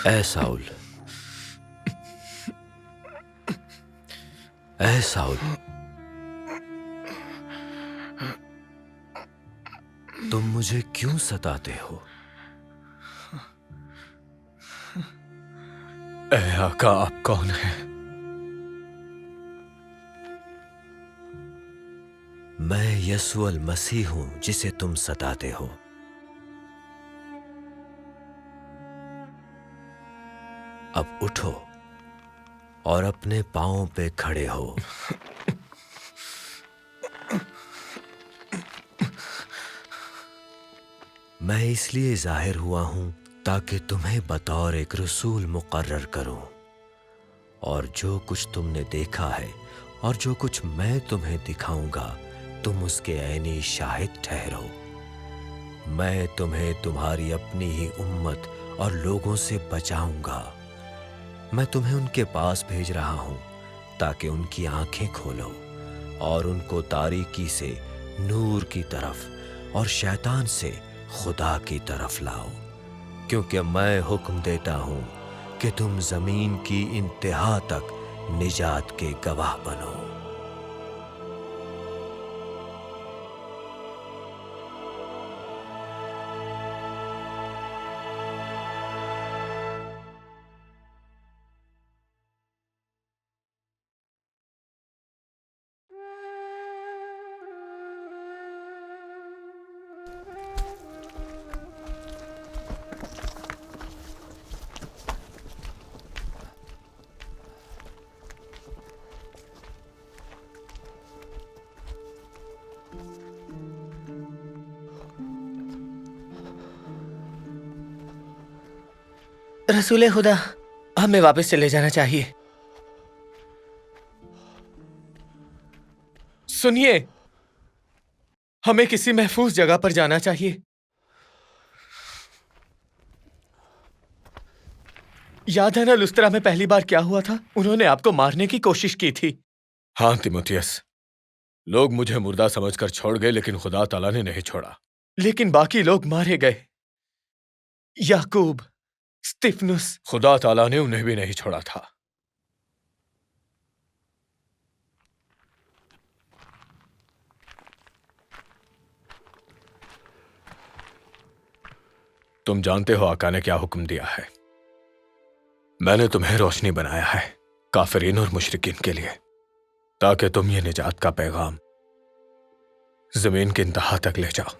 ऐ Saul, ऐ Saul, तुम मुझे क्यों सताते हो? ऐ आका, आप कौन हैं? मैं यसुअल मसीह हूं जिसे तुम सताते हो। अब उठो और अपने पांवों पे खड़े हो। मैं इसलिए जाहिर हुआ हूं ताकि तुम्हें बतौर एक रसूल मुकर्रर करूं, और जो कुछ तुमने देखा है और जो कुछ मैं तुम्हें दिखाऊंगा, तुम उसके ऐनी शाहिद ठहरो। मैं तुम्हें तुम्हारी अपनी ही उम्मत और लोगों से बचाऊंगा। मैं तुम्हें उनके पास भेज रहा हूं ताकि उनकी आंखें खोलो और उनको तारीकी से नूर की तरफ और शैतान से खुदा की तरफ लाओ, क्योंकि मैं हुक्म देता हूं कि तुम जमीन की इंतहा तक निजात के गवाह बनो। रसूले खुदा, हमें वापस चले जाना चाहिए। सुनिए, हमें किसी महफूज जगह पर जाना चाहिए। याद है ना लुस्त्रा में पहली बार क्या हुआ था? उन्होंने आपको मारने की कोशिश की थी। हाँ तिमुथियस, लोग मुझे मुर्दा समझकर छोड़ गए, लेकिन खुदा ताला ने नहीं छोड़ा। लेकिन बाकी लोग मारे गए। याकूब, स्तिफनुस। खुदा ताला ने उन्हें भी नहीं छोड़ा था। तुम जानते हो आका ने क्या हुक्म दिया है। मैंने तुम्हें रोशनी बनाया है काफिरीन और मुशरिकीन के लिए, ताकि तुम ये निजात का पैगाम जमीन के इंतहा तक ले जाओ।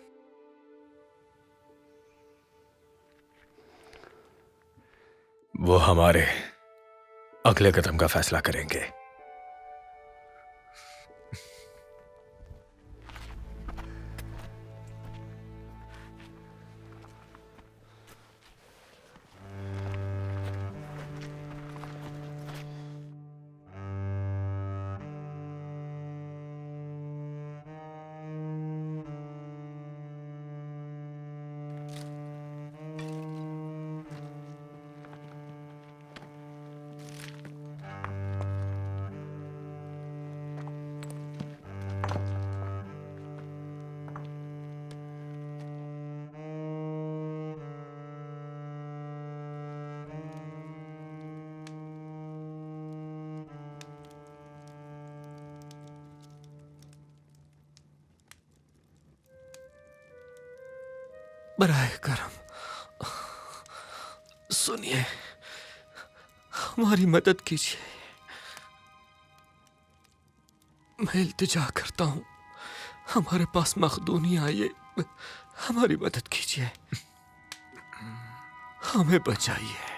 वो हमारे अगले कदम का फैसला करेंगे। बराए करम सुनिए, हमारी मदद कीजिए। मैं इल्तिजा करता हूं, हमारे पास मखदूनिया आइए, हमारी मदद कीजिए, हमें बचाइए।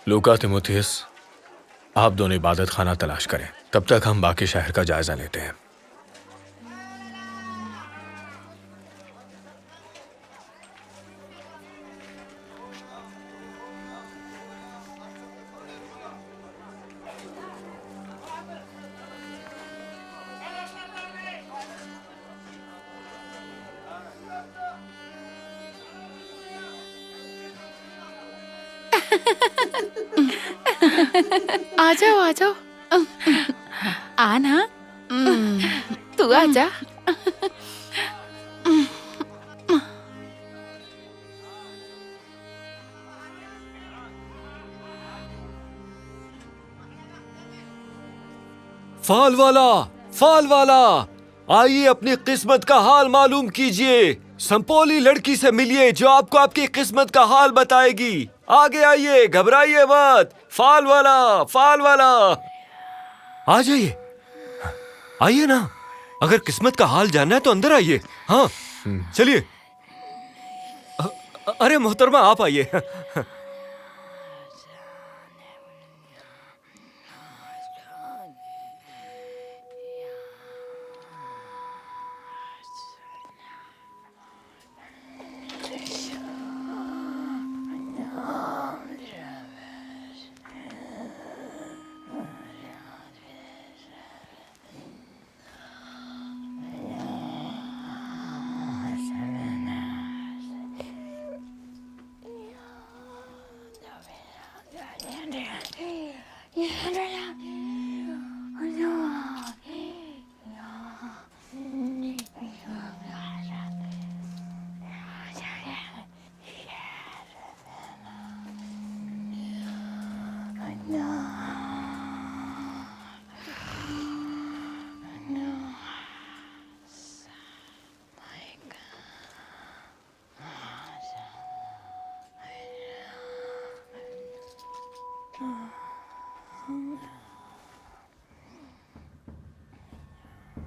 लूका, तिमुथियस, आप दोनों इबादत खाना तलाश करें। तब तक हम बाकी शहर का जायजा लेते हैं। आ जाओ आ जाओ। आना, तू आ जा। फाल वाला, आइए अपनी किस्मत का हाल मालूम कीजिए। संपोली लड़की से मिलिए जो आपको आपकी किस्मत का हाल बताएगी। आगे आइए, घबराइए मत। फाल वाला, आ जाइए, आइए ना। अगर किस्मत का हाल जानना है तो अंदर आइए। हाँ चलिए। अरे मोहतरमा आप आइए।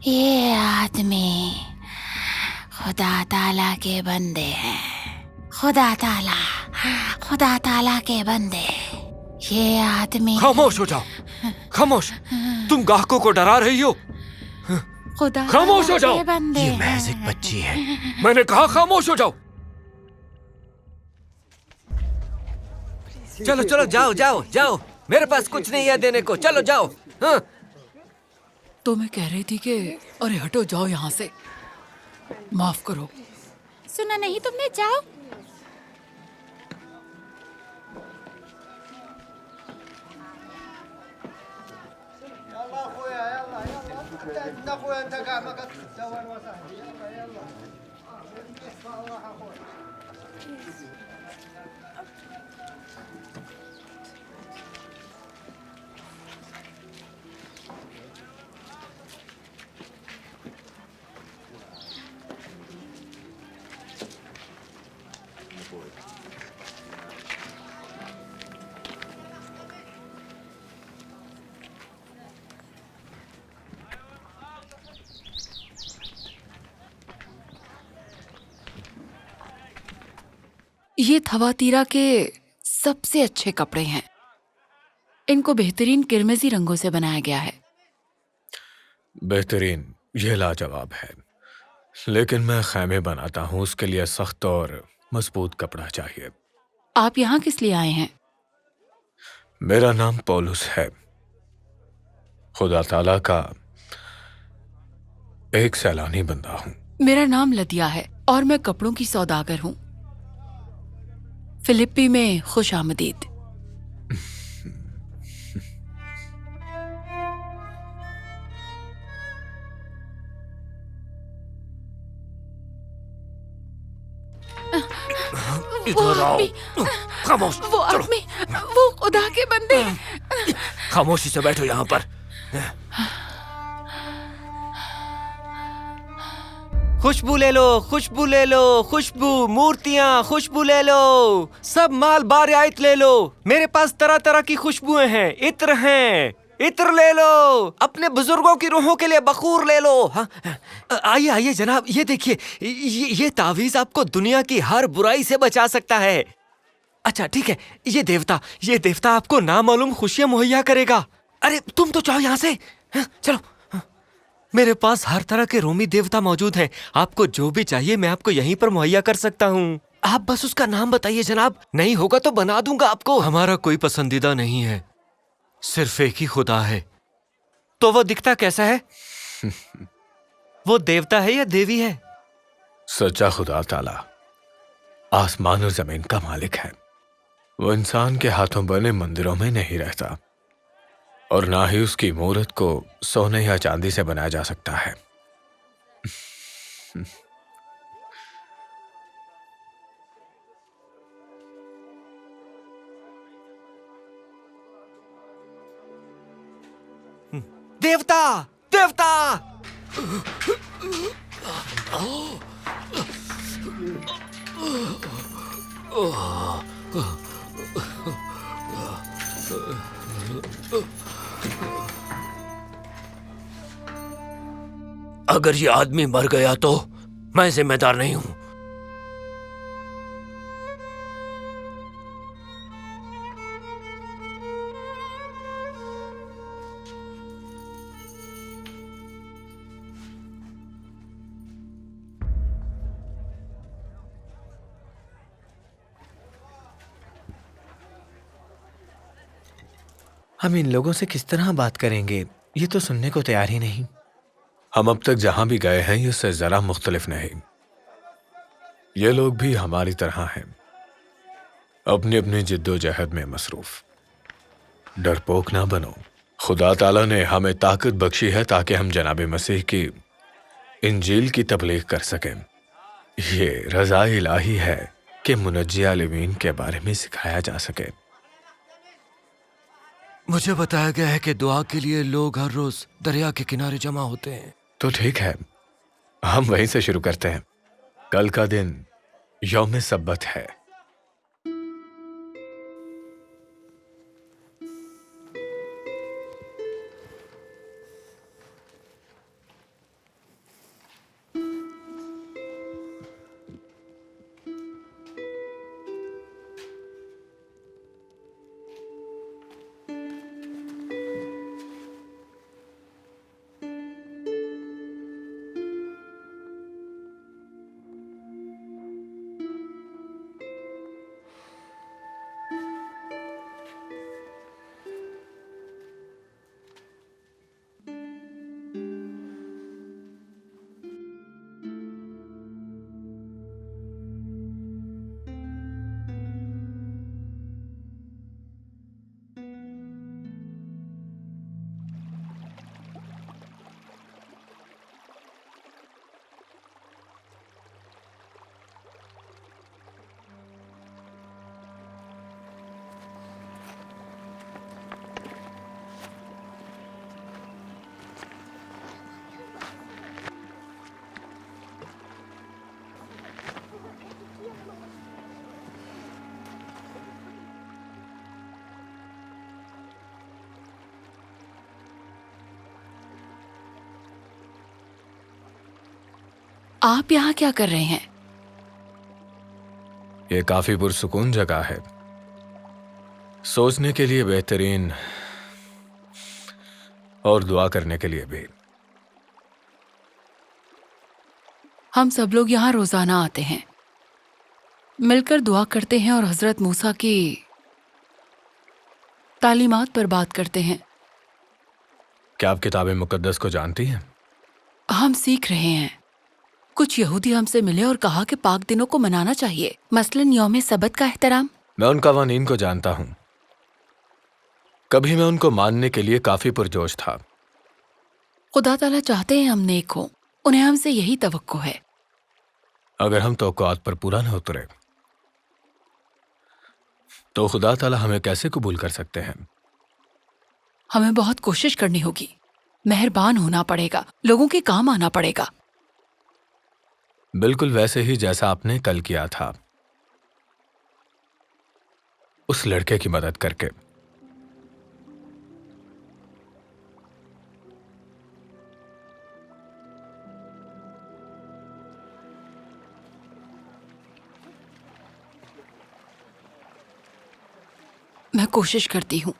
ये आदमी खुदा ताला के बंदे हैं। खुदा ताला के बंदे। ये आदमी खामोश हो जाओ, खामोश। तुम गाहकों को डरा रही हो। खुदा खामोश हो जाओ। के बंदे ये हैं। महज एक बच्ची है। मैंने कहा खामोश हो जाओ। चलो चलो, जाओ। मेरे पास कुछ नहीं है देने को। चलो जाओ। हाँ। तो मैं कह रही थी कि अरे हटो, जाओ यहाँ से। माफ करो। सुना नहीं तुमने? जाओ। ये थवातीरा के सबसे अच्छे कपड़े हैं। इनको बेहतरीन किरमिजी रंगों से बनाया गया है। बेहतरीन, ये लाजवाब है। लेकिन मैं खैमे बनाता हूँ, उसके लिए सख्त और मजबूत कपड़ा चाहिए। आप यहाँ किस लिए आए हैं? मेरा नाम पौलुस है। खुदा ताला का एक सैलानी बंदा हूँ। मेरा नाम लदिया है और मैं कपड़ों की सौदागर हूँ। फिलिप्पी में खुश आमदीद। इधर आओ। खामोश। वो आदमी, वो खुदा के बंदे हैं। खामोशी से बैठो यहाँ पर। खुशबू ले लो, खुशबू, मूर्तियाँ, खुशबू ले लो। सब माल बारियात ले लो। मेरे पास तरह तरह की खुशबुएं हैं, इत्र हैं। इत्र ले लो। अपने बुजुर्गों की रूहों के लिए बखूर ले लो। हाँ, आइए आइए जनाब, ये देखिए, ये तावीज आपको दुनिया की हर बुराई से बचा सकता है। अच्छा ठीक है, ये देवता आपको नामालूम खुशियां मुहैया करेगा। अरे तुम तो जाओ यहाँ से। चलो। मेरे पास हर तरह के रोमी देवता मौजूद हैं। आपको जो भी चाहिए मैं आपको यहीं पर मुहैया कर सकता हूँ। आप बस उसका नाम बताइए जनाब। नहीं होगा तो बना दूंगा आपको। हमारा कोई पसंदीदा नहीं है, सिर्फ एक ही खुदा है। तो वो दिखता कैसा है? वो देवता है या देवी है? सच्चा खुदा ताला आसमान और जमीन का मालिक है। वो इंसान के हाथों बने मंदिरों में नहीं रहता, और ना ही उसकी मूरत को सोने या चांदी से बनाया जा सकता है। देवता, देवता! अगर ये आदमी मर गया तो मैं जिम्मेदार नहीं हूं। हम इन लोगों से किस तरह बात करेंगे? ये तो सुनने को तैयार ही नहीं। हम अब तक जहां भी गए हैं इससे जरा मुख्तलिफ नहीं। ये लोग भी हमारी तरह हैं, अपनी अपनी जिद्दोजहद में मसरूफ। डरपोक ना बनो। खुदा ताला ने हमें ताकत बख्शी है ताकि हम जनाब मसीह की इंजील की तबलीग कर सकें। ये रज़ा इलाही है कि मुनज्जी आलिमीन के बारे में सिखाया जा सके। मुझे बताया गया है कि दुआ के लिए लोग हर रोज दरिया के किनारे जमा होते हैं। तो ठीक है, हम वहीं से शुरू करते हैं। कल का दिन यौम सब्बत है। आप यहाँ क्या कर रहे हैं? ये काफी पुरसुकून जगह है, सोचने के लिए बेहतरीन और दुआ करने के लिए भी। हम सब लोग यहाँ रोजाना आते हैं, मिलकर दुआ करते हैं और हजरत मूसा की तालीमात पर बात करते हैं। क्या आप किताब मुकद्दस को जानती हैं? हम सीख रहे हैं। कुछ यहूदी हमसे मिले और कहा कि पाक दिनों को मनाना चाहिए, मसलन यौम सब्बत का एहतराम। मैं उन कवानीन को जानता हूं। कभी मैं उनको मानने के लिए काफी पुरजोश था। खुदा ताला चाहते हैं हम नेक हों, उन्हें हमसे यही तवक्को है। अगर हम तौक़ुआत पर पूरा न उतरे तो खुदा ताला हमें कैसे कबूल कर सकते हैं? हमें बहुत कोशिश करनी होगी, मेहरबान होना पड़ेगा, लोगों के काम आना पड़ेगा। बिल्कुल वैसे ही जैसा आपने कल किया था, उस लड़के की मदद करके। मैं कोशिश करती हूँ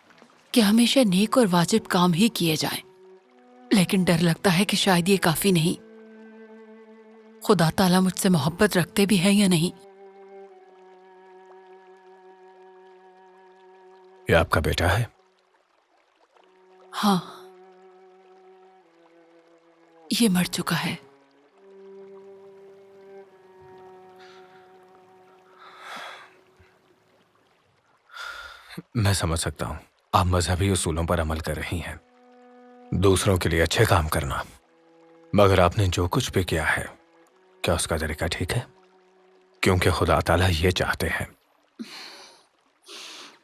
कि हमेशा नेक और वाजिब काम ही किए जाएं। लेकिन डर लगता है कि शायद ये काफी नहीं। खुदा ताला मुझसे मोहब्बत रखते भी हैं या नहीं। ये आपका बेटा है? हाँ, ये मर चुका है। मैं समझ सकता हूं, आप मजहबी उसूलों पर अमल कर रही हैं, दूसरों के लिए अच्छे काम करना, मगर आपने जो कुछ भी किया है, क्या उसका तरीका ठीक है? क्योंकि खुदा ताला ये चाहते हैं।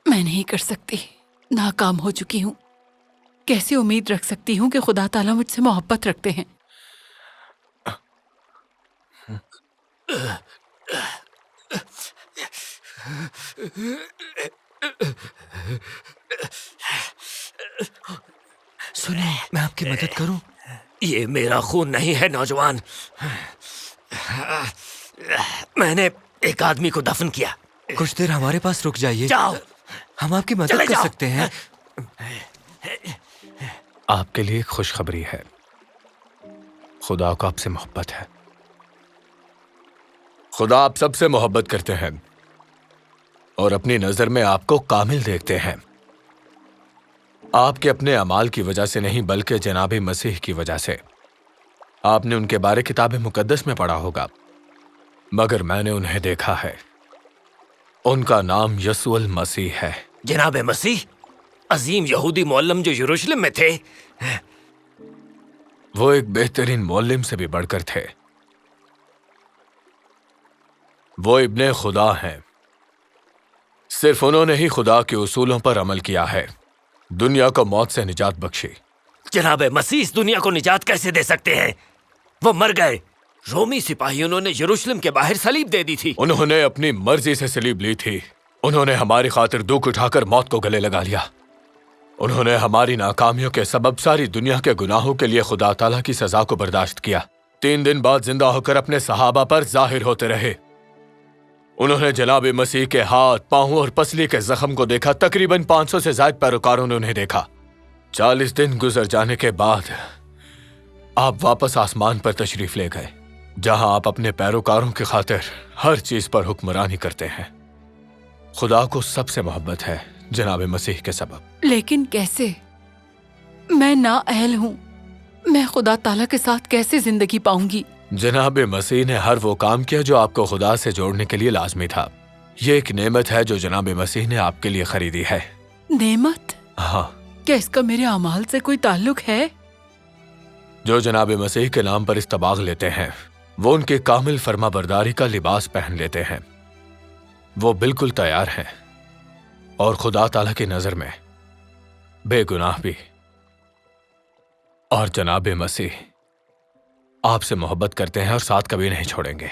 मैं नहीं कर सकती, नाकाम हो चुकी हूँ। कैसे उम्मीद रख सकती हूँ कि खुदा ताला मुझसे मोहब्बत रखते हैं? सुनिए, मैं आपकी मदद करूं? ये मेरा खून नहीं है नौजवान। मैंने एक आदमी को दफन किया। कुछ देर हमारे पास रुक जाइए, जाओ, हम आपकी मदद चले कर जाओ। सकते हैं। आपके लिए एक खुशखबरी है, खुदा को आपसे मोहब्बत है। खुदा आप सबसे मोहब्बत करते हैं और अपनी नजर में आपको कामिल देखते हैं। आपके अपने अमाल की वजह से नहीं, बल्कि जनाबे मसीह की वजह से। आपने उनके बारे किताब मुकद्दस में पढ़ा होगा, मगर मैंने उन्हें देखा है। उनका नाम यसुअल मसीह है। जनाब मसीह, अजीम यहूदी मौलम जो यरूशलेम में थे। वो एक बेहतरीन मौलिम से भी बढ़कर थे। वो इब्ने खुदा हैं। सिर्फ उन्होंने ही खुदा के उसूलों पर अमल किया है, दुनिया को मौत से निजात बख्शी। जनाब मसीह इस दुनिया को निजात कैसे दे सकते हैं? वो मर गए। रोमी सिपाहियों ने यरूशलेम के बाहर सलीब दे दी थी। उन्होंने अपनी मर्जी से सलीब ली थी। उन्होंने हमारी खातिर दुख उठाकर मौत को गले लगा लिया। उन्होंने हमारी नाकामियों के सबब सारी दुनिया के गुनाहों के लिए खुदा ताला की सजा को बर्दाश्त किया। 3 दिन बाद जिंदा होकर अपने सहाबा पर जाहिर होते रहे। उन्होंने जनाब मसीह के हाथ, पांव और पसली के जख्म को देखा। तकरीबन 500 से ज्यादा पैरोकारों ने उन्हें देखा। 40 दिन गुजर जाने के बाद आप वापस आसमान पर तशरीफ ले गए, जहां आप अपने पैरोकारों की खातिर हर चीज पर हुक्मरानी करते हैं। खुदा को सबसे मोहब्बत है जनाब मसीह के सबब। लेकिन कैसे? मैं नाअहल हूँ। मैं खुदा ताला के साथ कैसे जिंदगी पाऊंगी? जनाब मसीह ने हर वो काम किया जो आपको खुदा से जोड़ने के लिए लाजमी था। ये एक नेमत है जो जनाब मसीह ने आपके लिए खरीदी है। नेमत? हाँ, क्या इसका मेरे अमाल से कोई ताल्लुक है? जो जनाब मसीह के नाम पर इस्तबाग लेते हैं, वो उनके कामिल फर्माबरदारी का लिबास पहन लेते हैं। वो बिल्कुल तैयार हैं और खुदा ताला की नजर में बेगुनाह भी। और जनाब मसीह आपसे मोहब्बत करते हैं और साथ कभी नहीं छोड़ेंगे।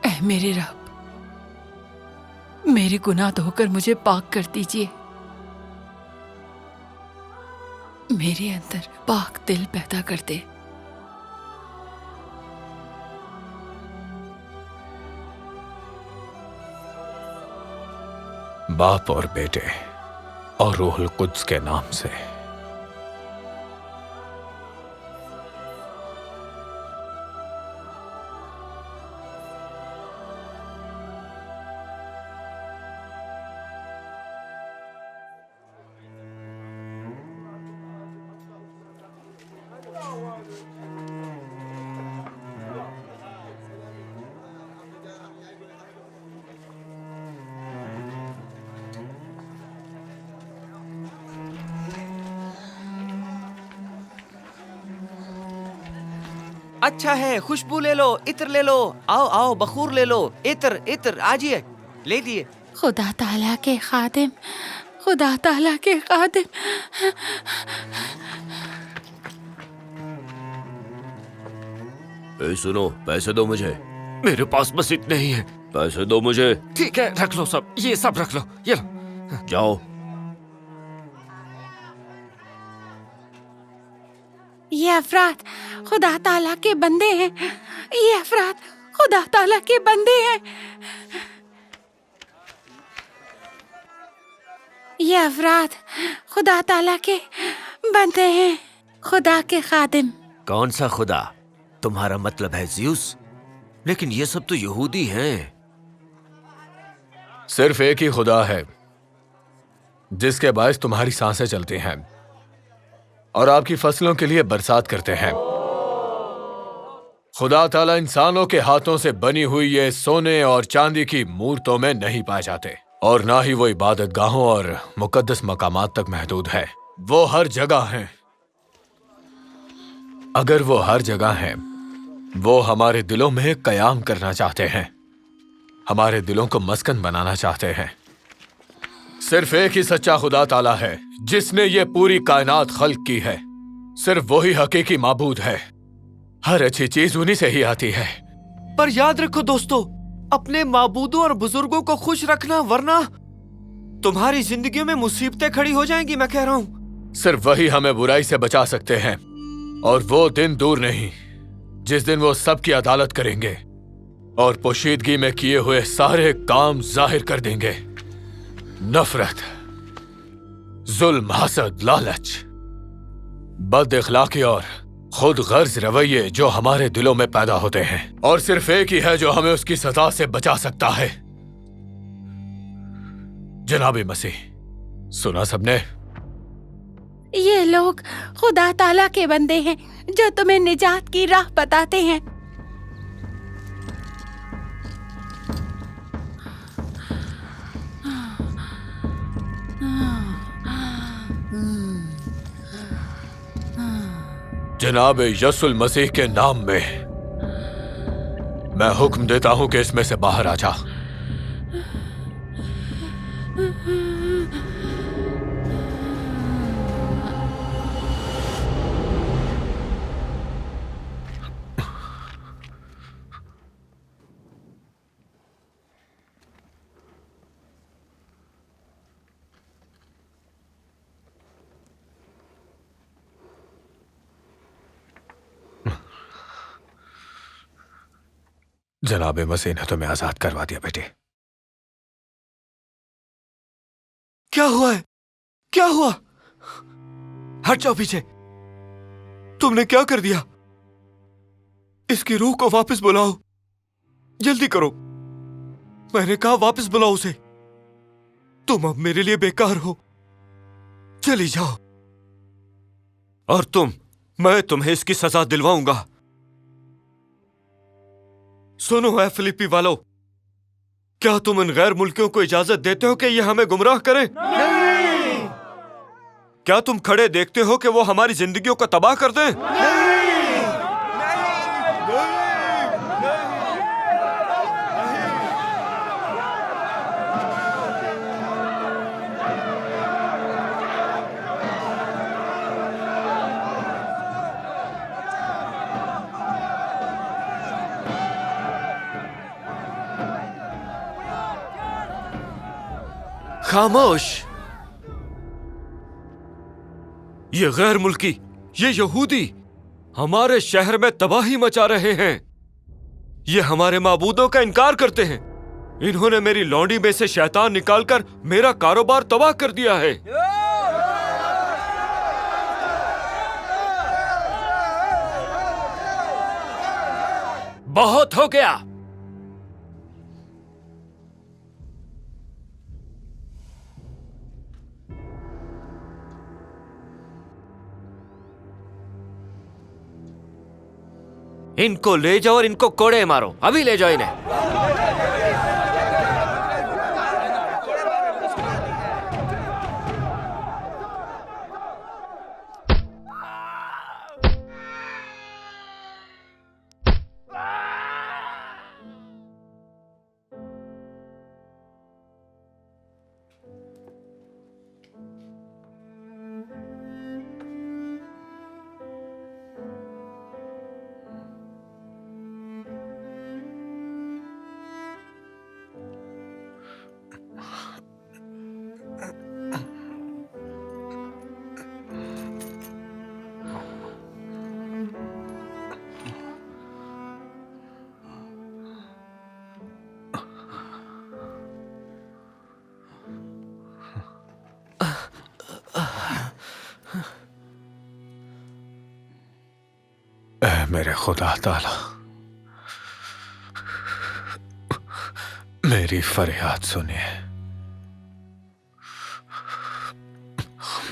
ऐ मेरे रब, मेरे गुनाह धोकर मुझे पाक कर दीजिए। मेरे अंदर पाक दिल पैदा कर दे। बाप और बेटे और रूहुल कुद्स के नाम से। अच्छा है, खुशबू ले लो, इत्र ले लो। आओ आओ, बखूर ले लो। इत्र इत्र आजिए, ले लिए। खुदा ताला के खादिम, खुदा ताला के खादिम। सुनो, पैसे दो मुझे। मेरे पास बस इतने ही हैं। पैसे दो मुझे। ठीक है, रख लो सब, ये सब रख लो, ये लो। जाओ। ये अफराद खुदा ताला के बंदे हैं। ये अफराद खुदा ताला के बंदे हैं। ये अफराद खुदा ताला के बंदे हैं, खुदा के खादिम। कौन सा खुदा? तुम्हारा मतलब है ज़्यूस? लेकिन ये सब तो यहूदी हैं। सिर्फ एक ही खुदा है जिसके बायस तुम्हारी सांसें चलती हैं और आपकी फसलों के लिए बरसात करते हैं। खुदा ताला इंसानों के हाथों से बनी हुई ये सोने और चांदी की मूर्तों में नहीं पाए जाते, और ना ही वो इबादत गाहों और मुकद्दस मकामात तक महदूद है। वो हर जगह हैं। अगर वो हर जगह हैं, वो हमारे दिलों में कयाम करना चाहते हैं, हमारे दिलों को मस्कन बनाना चाहते हैं। सिर्फ एक ही सच्चा खुदा ताला है जिसने ये पूरी कायनात खल्क की है। सिर्फ वही हकीकी माबूद है। हर अच्छी चीज उन्हीं से ही आती है। पर याद रखो दोस्तों, अपने माबूदों और बुजुर्गों को खुश रखना, वरना तुम्हारी जिंदगियों में मुसीबतें खड़ी हो जाएंगी। मैं कह रहा हूं, सिर्फ वही हमें बुराई से बचा सकते हैं, और वो दिन दूर नहीं जिस दिन वो सबकी अदालत करेंगे और पोशीदगी में किए हुए सारे काम जाहिर कर देंगे। नफरत, जुल्म, हसद, लालच, बद इखलाकी और खुद गर्ज रवैये जो हमारे दिलों में पैदा होते हैं, और सिर्फ एक ही है जो हमें उसकी सजा से बचा सकता है, जनाबे मसीह। सुना सबने? ये लोग खुदा ताला के बंदे हैं जो तुम्हें निजात की राह बताते हैं। जनाब यसुल मसीह के नाम में मैं हुक्म देता हूं कि इसमें से बाहर आ जा। जनाब मसीह ने तुम्हें आजाद करवा दिया बेटे। क्या हुआ है? क्या हुआ? हट जाओ पीछे। तुमने क्या कर दिया? इसकी रूह को वापस बुलाओ, जल्दी करो। मैंने कहा वापस बुलाओ उसे। तुम अब मेरे लिए बेकार हो, चली जाओ। और मैं तुम्हें इसकी सजा दिलवाऊंगा। सुनो है फिलिपी वालों, क्या तुम इन गैर मुल्कियों को इजाजत देते हो कि ये हमें गुमराह करें? नहीं। क्या तुम खड़े देखते हो कि वो हमारी जिंदगियों को तबाह कर दें? नहीं। खामोश। ये गैर मुल्की, ये यहूदी हमारे शहर में तबाही मचा रहे हैं। ये हमारे माबूदों का इनकार करते हैं। इन्होंने मेरी लौंडी में से शैतान निकालकर मेरा कारोबार तबाह कर दिया है। बहुत हो गया। इनको ले जाओ और इनको कोड़े मारो। अभी ले जाओ इन्हें। मेरे खुदा ताला, मेरी फरियाद सुनिए।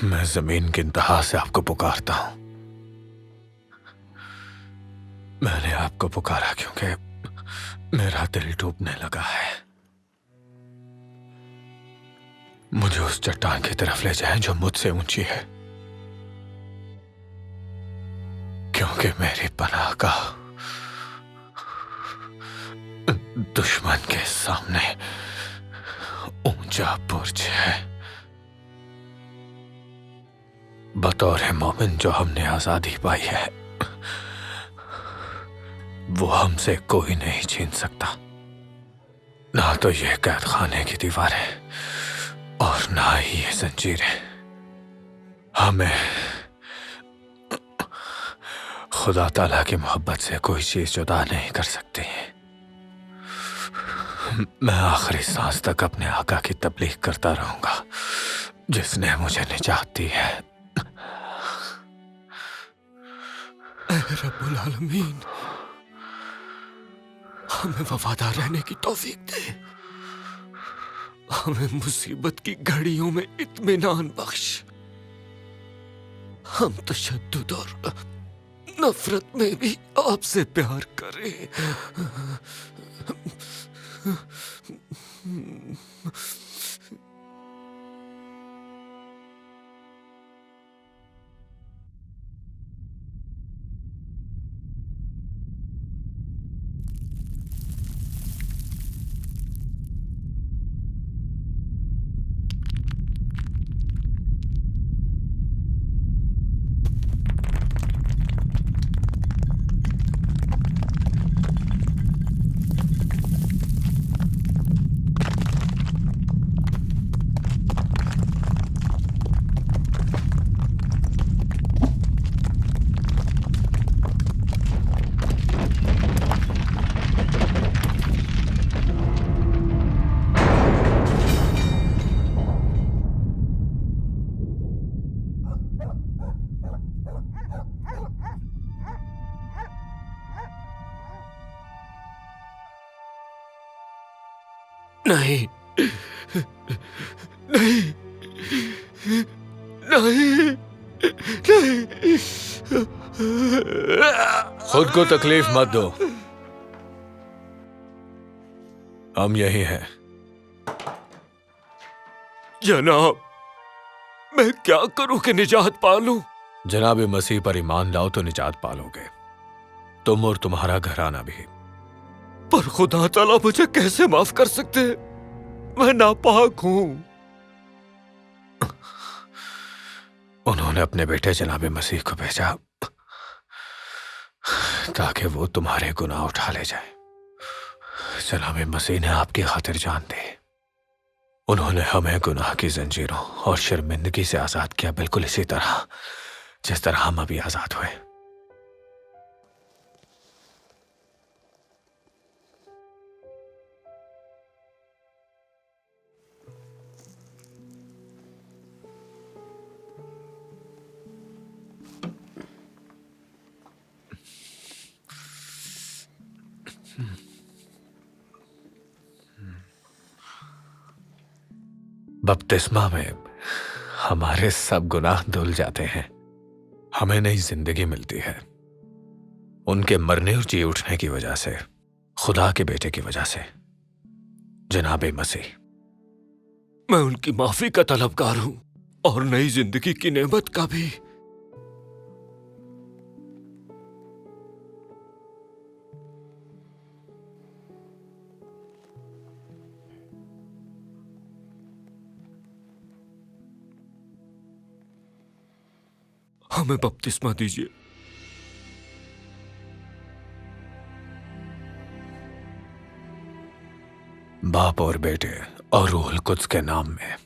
मैं जमीन की इंतहा से आपको पुकारता हूं। मैंने आपको पुकारा क्योंकि मेरा दिल डूबने लगा है। मुझे उस चट्टान की तरफ ले जाएं जो मुझसे ऊंची है, क्योंकि मेरी पनाह का दुश्मन के सामने ऊंचा बुर्ज है। बतौर मोमिन जो हमने आजादी पाई है, वो हमसे कोई नहीं छीन सकता। ना तो ये कैद खाने की दीवारें और ना ही ये जंजीरें हमें खुदा ताला की मोहब्बत से कोई चीज जुदा नहीं कर सकती। मैं आखिरी सांस तक अपने आका की तबलीग करता रहूंगा, जिसने मुझे निजात दी है। रब्बुल आलमीन, हमें वफादार रहने की तौफीक दे। हमें मुसीबत की घड़ियों में इत्मीनान बख्श। हम तशद्दुद और नफरत में भी आपसे प्यार करें। नहीं, नहीं, नहीं, नहीं। खुद को तकलीफ मत दो, हम यही हैं। जनाब, मैं क्या करूं कि निजात पालूं? जनाब मसीह पर ईमान लाओ तो निजात पालोगे, तुम और तुम्हारा घराना भी। पर खुदा ताला मुझे कैसे माफ कर सकते हैं? मैं नापाक हूं। उन्होंने अपने बेटे जनाब मसीह को भेजा ताकि वो तुम्हारे गुनाह उठा ले जाए। जनाब मसीह ने आपकी खातिर जान दी। उन्होंने हमें गुनाह की जंजीरों और शर्मिंदगी से आजाद किया, बिल्कुल इसी तरह जिस तरह हम अभी आजाद हुए। बपतिस्मा में हमारे सब गुनाह धुल जाते हैं, हमें नई जिंदगी मिलती है। उनके मरने और जी उठने की वजह से, खुदा के बेटे की वजह से, जनाब मसीह। मैं उनकी माफी का तलबगार हूं और नई जिंदगी की नेमत का भी। हमें बपतिस्मा दीजिए। बाप और बेटे और रूहुल कुद्स के नाम में।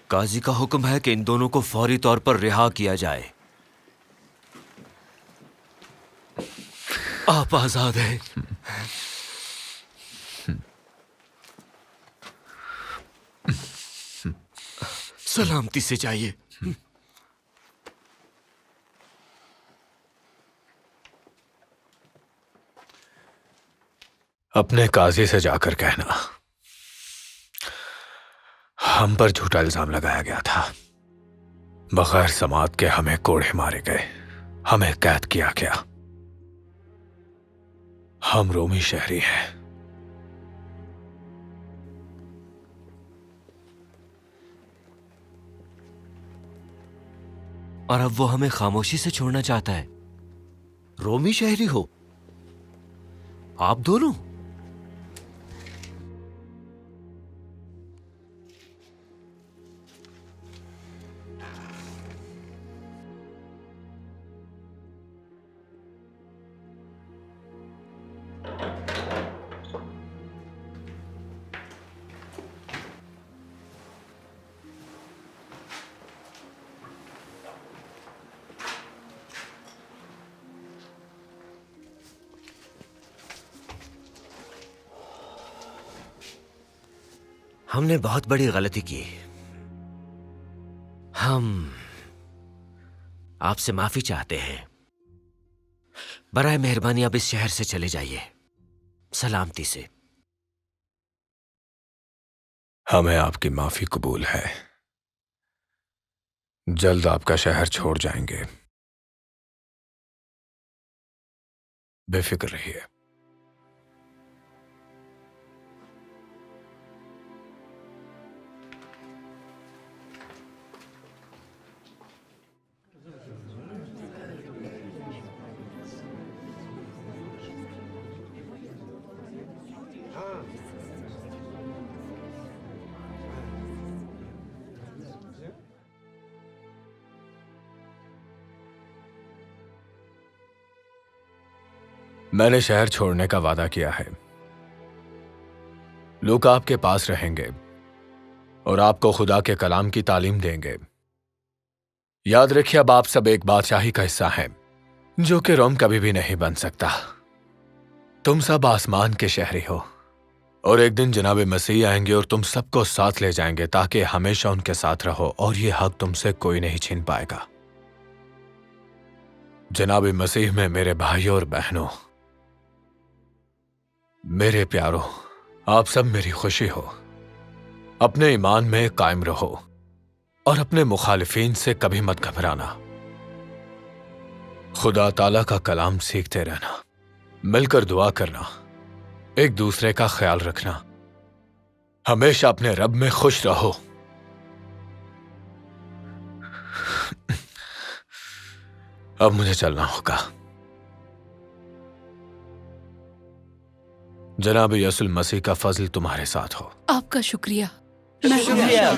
काजी का हुक्म है कि इन दोनों को फौरी तौर पर रिहा किया जाए। आप आजाद हैं। सलामती से जाइए। अपने काजी से जाकर कहना हम पर झूठा इल्जाम लगाया गया था, बगैर समात के हमें कोड़े मारे गए, हमें कैद किया गया। हम रोमी शहरी हैं। और अब वो हमें खामोशी से छोड़ना चाहता है। रोमी शहरी हो आप दोनों? हमने बहुत बड़ी गलती की। हम आपसे माफी चाहते हैं। बराए मेहरबानी अब इस शहर से चले जाइए सलामती से। हमें आपकी माफी कबूल है। जल्द आपका शहर छोड़ जाएंगे, बेफिक्र रहिए। मैंने शहर छोड़ने का वादा किया है। लोग आपके पास रहेंगे और आपको खुदा के कलाम की तालीम देंगे। याद रखिए, अब आप सब एक बादशाही का हिस्सा हैं, जो कि रोम कभी भी नहीं बन सकता। तुम सब आसमान के शहरी हो और एक दिन जनाब मसीह आएंगे और तुम सबको साथ ले जाएंगे ताकि हमेशा उनके साथ रहो और ये हक तुमसे कोई नहीं छीन पाएगा। जनाब मसीह में मेरे भाइयों और बहनों, मेरे प्यारों, आप सब मेरी खुशी हो। अपने ईमान में कायम रहो और अपने मुखालिफिन से कभी मत घबराना। खुदा ताला का कलाम सीखते रहना, मिलकर दुआ करना, एक दूसरे का ख्याल रखना, हमेशा अपने रब में खुश रहो। अब मुझे चलना होगा। जनाब यसुल मसीह का फजल तुम्हारे साथ हो। आपका शुक्रिया। शुक्रिया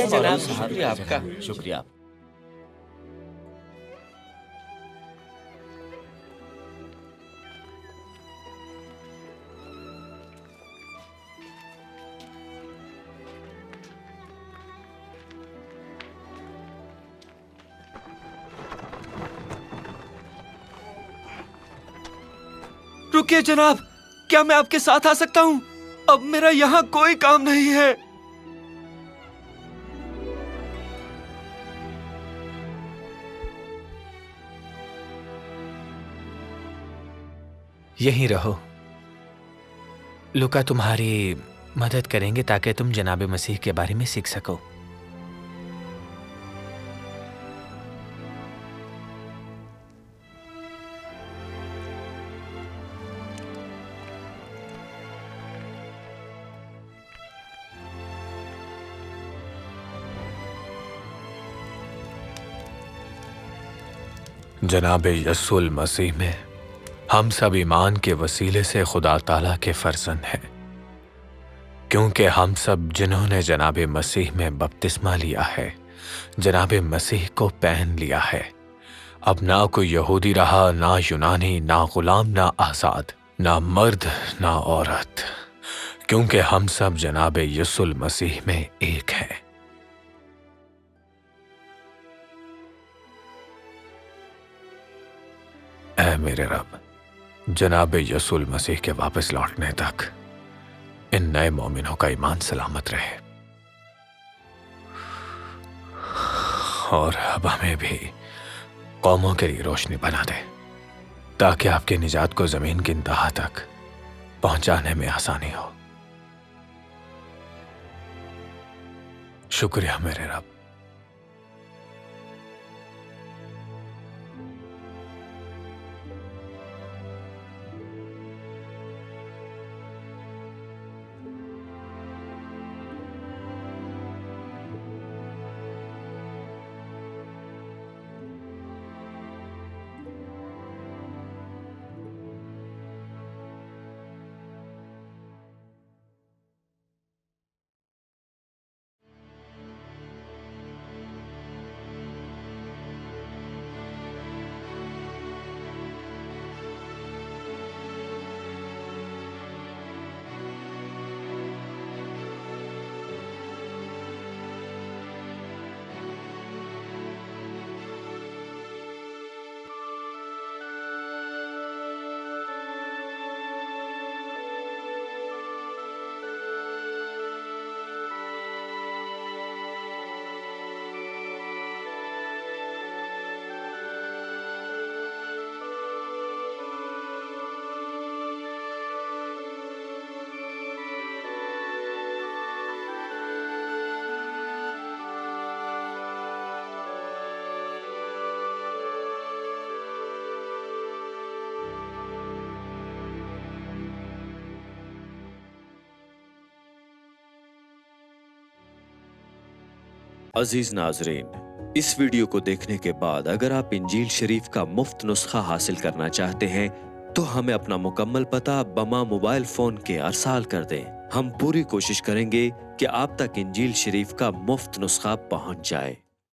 जनाब, शुक्रिया आपका। शुक्रिया। रुकिए जनाब, क्या मैं आपके साथ आ सकता हूं? अब मेरा यहां कोई काम नहीं है। यहीं रहो। लुका तुम्हारी मदद करेंगे ताकि तुम जनाब मसीह के बारे में सीख सको। जनाब यसुल मसीह में हम सब ईमान के वसीले से खुदा ताला के फर्जंद हैं, क्योंकि हम सब जिन्होंने जनाब मसीह में बपतिस्मा लिया है, जनाब मसीह को पहन लिया है। अब ना कोई यहूदी रहा, ना यूनानी, ना गुलाम, ना आज़ाद, ना मर्द, ना औरत, क्योंकि हम सब जनाब यसुल मसीह में एक हैं। मेरे रब, जनाब यसूल मसीह के वापस लौटने तक इन नए मोमिनों का ईमान सलामत रहे, और अब हमें भी कौमों के लिए रोशनी बना दे, ताकि आपकी निजात को जमीन की इंतहा तक पहुंचाने में आसानी हो। शुक्रिया मेरे रब। अजीज नाजरीन, इस वीडियो को देखने के बाद अगर आप इंजील शरीफ का मुफ्त नुस्खा हासिल करना चाहते हैं तो हमें अपना मुकम्मल पता बमा मोबाइल फोन के अरसाल कर दें। हम पूरी कोशिश करेंगे कि आप तक इंजील शरीफ का मुफ्त नुस्खा पहुंच जाए।